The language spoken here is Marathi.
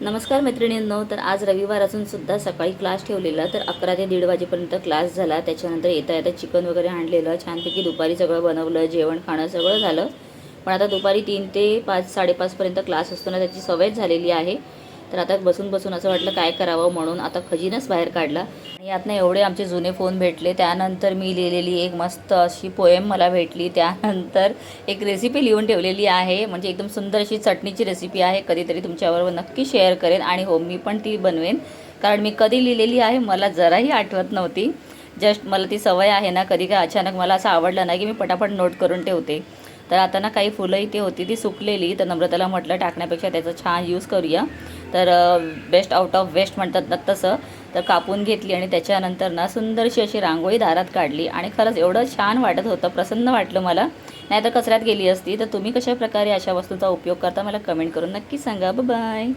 नमस्कार मैत्रिणींनो. तर आज रविवार असून सुद्धा सकाळी क्लास ठेवलेला, तर 11 ते 1:30 वाजेपर्यंत क्लास झाला. त्याच्यानंतर येता येता चिकन वगैरे आणलेलं, छानपैकी दुपारी सगळं बनवलं, जेवण खाणं सगळं झालं. पण आता दुपारी 3 ते 5 5:30पर्यंत क्लास असतो ना, त्याची सवय झालेली आहे. तर आता बसून बसून असं वाटलं काय करावं, म्हणून आता खजिनच बाहेर काढला आणि यातनं एवढे आमचे जुने फोन भेटले. त्यानंतर मी लिहिलेली एक मस्त अशी पोएम मला भेटली. त्यानंतर एक रेसिपी लिहून ठेवलेली आहे, म्हणजे एकदम सुंदर अशी चटणीची रेसिपी आहे. कधीतरी तुमच्याबरोबर नक्की शेअर करेन आणि हो, मी पण ती बनवेन, कारण मी कधी लिहिलेली आहे मला जराही आठवत नव्हती. जस्ट मला ती सवय आहे ना, कधी काय अचानक मला असं आवडलं ना की मी पटापट नोट करून ठेवते. तर आता ना काही फुलं इथे होती ती सुकलेली, तर नम्रताला म्हटलं टाकण्यापेक्षा त्याचा छान यूज करूया. तर बेस्ट आउट ऑफ वेस्ट म्हणतात ना तसं. तर कापून घेतली आणि त्याच्यानंतर ना सुंदरशी अशी रांगोळी दारात काढली आणि खरंच एवढं छान वाटत होतं, प्रसन्न वाटलं मला. नाहीतर कचऱ्यात गेली असती. तर तुम्ही कशाप्रकारे अशा वस्तूंचा उपयोग करता मला कमेंट करून नक्की सांगा. बाय.